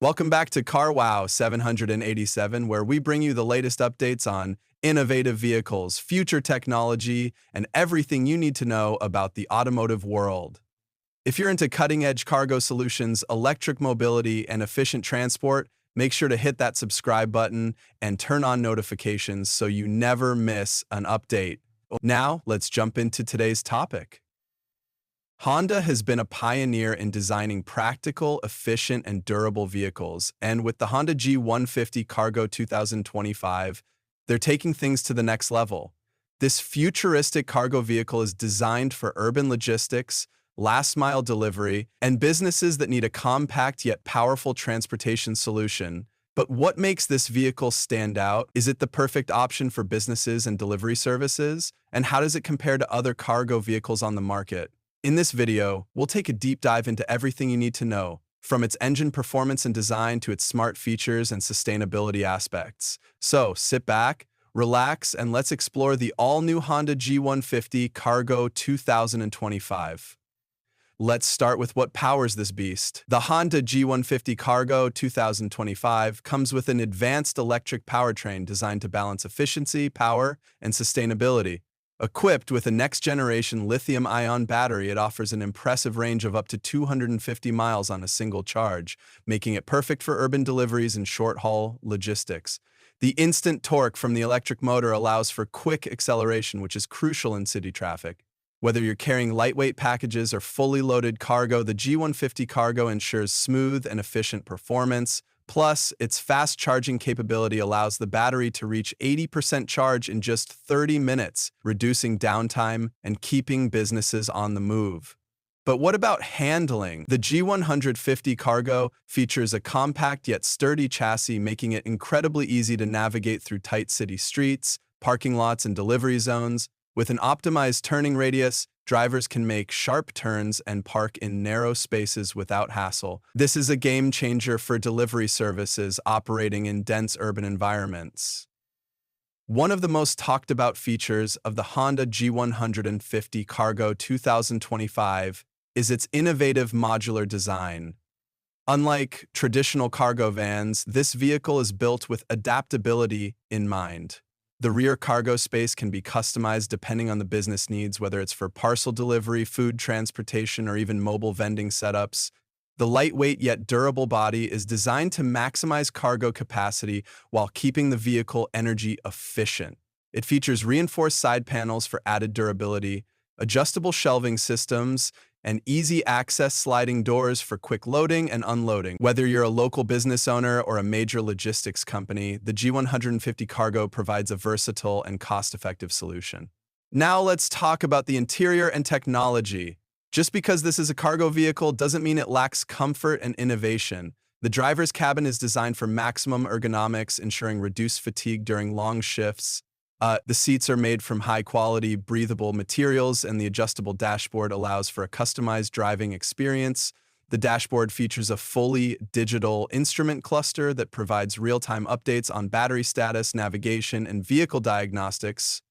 Welcome back to CarWow 787, where we bring you the latest updates on innovative vehicles, future technology, and everything you need to know about the automotive world. If you're into cutting-edge cargo solutions, electric mobility, and efficient transport, make sure to hit that subscribe button and turn on notifications so you never miss an update. Now, let's jump into today's topic. Honda has been a pioneer in designing practical, efficient, and durable vehicles, and with the Honda G150 Cargo 2025, they're taking things to the next level. This futuristic cargo vehicle is designed for urban logistics, last-mile delivery, and businesses that need a compact yet powerful transportation solution. But what makes this vehicle stand out? Is it the perfect option for businesses and delivery services? And how does it compare to other cargo vehicles on the market? In this video, we'll take a deep dive into everything you need to know, from its engine performance and design to its smart features and sustainability aspects. So, sit back, relax, and let's explore the all-new Honda G150 Cargo 2025. Let's start with what powers this beast. The Honda G150 Cargo 2025 comes with an advanced electric powertrain designed to balance efficiency, power, and sustainability. Equipped with a next-generation lithium-ion battery, it offers an impressive range of up to 250 miles on a single charge, making it perfect for urban deliveries and short-haul logistics. The instant torque from the electric motor allows for quick acceleration, which is crucial in city traffic. Whether you're carrying lightweight packages or fully loaded cargo, the G150 Cargo ensures smooth and efficient performance. Plus, its fast charging capability allows the battery to reach 80% charge in just 30 minutes, reducing downtime and keeping businesses on the move. But what about handling? The G150 Cargo features a compact yet sturdy chassis, making it incredibly easy to navigate through tight city streets, parking lots, and delivery zones. With an optimized turning radius, drivers can make sharp turns and park in narrow spaces without hassle. This is a game changer for delivery services operating in dense urban environments. One of the most talked about features of the Honda G150 Cargo 2025 is its innovative modular design. Unlike traditional cargo vans, this vehicle is built with adaptability in mind. The rear cargo space can be customized depending on the business needs, whether it's for parcel delivery, food transportation, or even mobile vending setups. The lightweight yet durable body is designed to maximize cargo capacity while keeping the vehicle energy efficient. It features reinforced side panels for added durability, adjustable shelving systems, and easy access sliding doors for quick loading and unloading. Whether you're a local business owner or a major logistics company, the G150 Cargo provides a versatile and cost-effective solution. Now let's talk about the interior and technology. Just because this is a cargo vehicle doesn't mean it lacks comfort and innovation. The driver's cabin is designed for maximum ergonomics, ensuring reduced fatigue during long shifts. The seats are made from high-quality, breathable materials, and the adjustable dashboard allows for a customized driving experience. The dashboard features a fully digital instrument cluster that provides real-time updates on battery status, navigation, and vehicle diagnostics.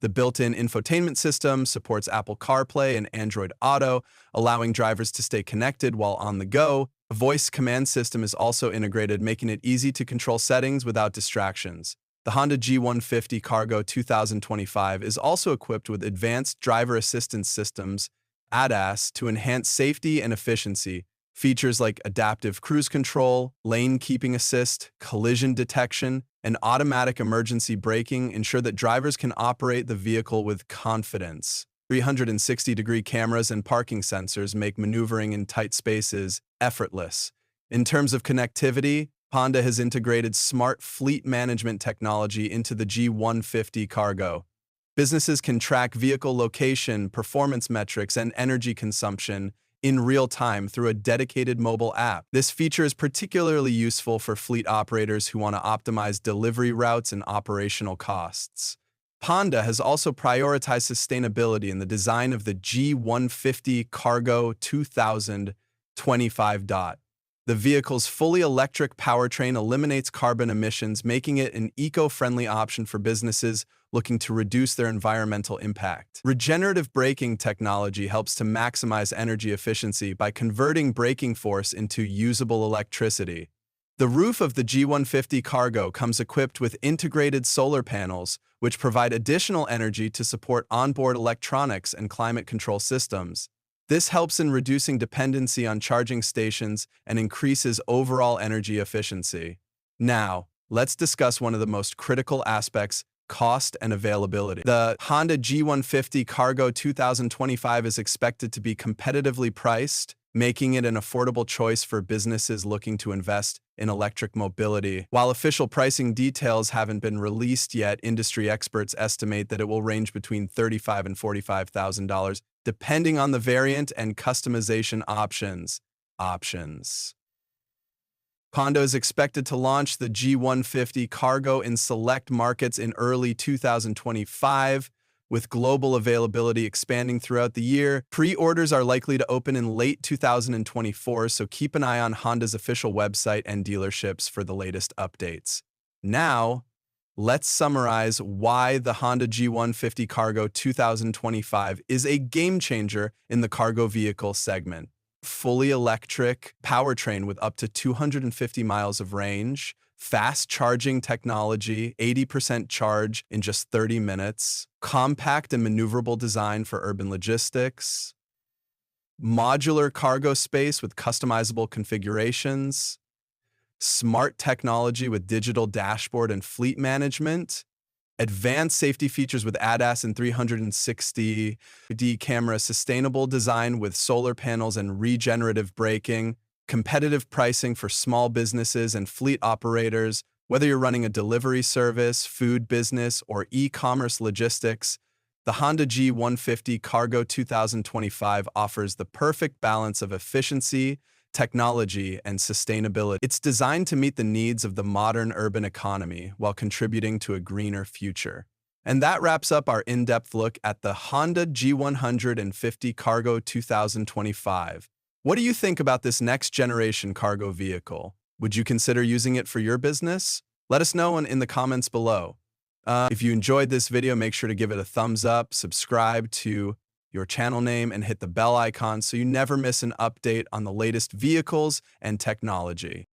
The built-in infotainment system supports Apple CarPlay and Android Auto, allowing drivers to stay connected while on the go. A voice command system is also integrated, making it easy to control settings without distractions. The Honda G150 Cargo 2025 is also equipped with advanced driver assistance systems, ADAS, to enhance safety and efficiency. Features like adaptive cruise control, lane keeping assist, collision detection, and automatic emergency braking ensure that drivers can operate the vehicle with confidence. 360-degree cameras and parking sensors make maneuvering in tight spaces effortless. In terms of connectivity, Honda has integrated smart fleet management technology into the G150 Cargo. Businesses can track vehicle location, performance metrics, and energy consumption in real time through a dedicated mobile app. This feature is particularly useful for fleet operators who want to optimize delivery routes and operational costs. Honda has also prioritized sustainability in the design of the G150 Cargo 2025. The vehicle's fully electric powertrain eliminates carbon emissions, making it an eco-friendly option for businesses looking to reduce their environmental impact. Regenerative braking technology helps to maximize energy efficiency by converting braking force into usable electricity. The roof of the G150 Cargo comes equipped with integrated solar panels, which provide additional energy to support onboard electronics and climate control systems. This helps in reducing dependency on charging stations and increases overall energy efficiency. Now, let's discuss one of the most critical aspects: cost and availability. The Honda G150 Cargo 2025 is expected to be competitively priced, making it an affordable choice for businesses looking to invest in electric mobility. While official pricing details haven't been released yet, industry experts estimate that it will range between $35,000 and $45,000, depending on the variant and customization options. Honda is expected to launch the G150 Cargo in select markets in early 2025, with global availability expanding throughout the year. Pre-orders are likely to open in late 2024, so keep an eye on Honda's official website and dealerships for the latest updates. Now, let's summarize why the Honda G150 Cargo 2025 is a game-changer in the cargo vehicle segment. Fully electric powertrain with up to 250 miles of range, fast charging technology, 80% charge in just 30 minutes, compact and maneuverable design for urban logistics, modular cargo space with customizable configurations, smart technology with digital dashboard and fleet management, advanced safety features with ADAS and 360D camera, sustainable design with solar panels and regenerative braking, competitive pricing for small businesses and fleet operators. Whether you're running a delivery service, food business, or e-commerce logistics, the Honda G150 Cargo 2025 offers the perfect balance of efficiency, technology, and sustainability. It's designed to meet the needs of the modern urban economy while contributing to a greener future. And that wraps up our in-depth look at the Honda G150 Cargo 2025. What do you think about this next-generation cargo vehicle? Would you consider using it for your business? Let us know in the comments below. If you enjoyed this video, make sure to give it a thumbs up, subscribe to your channel name, and hit the bell icon so you never miss an update on the latest vehicles and technology.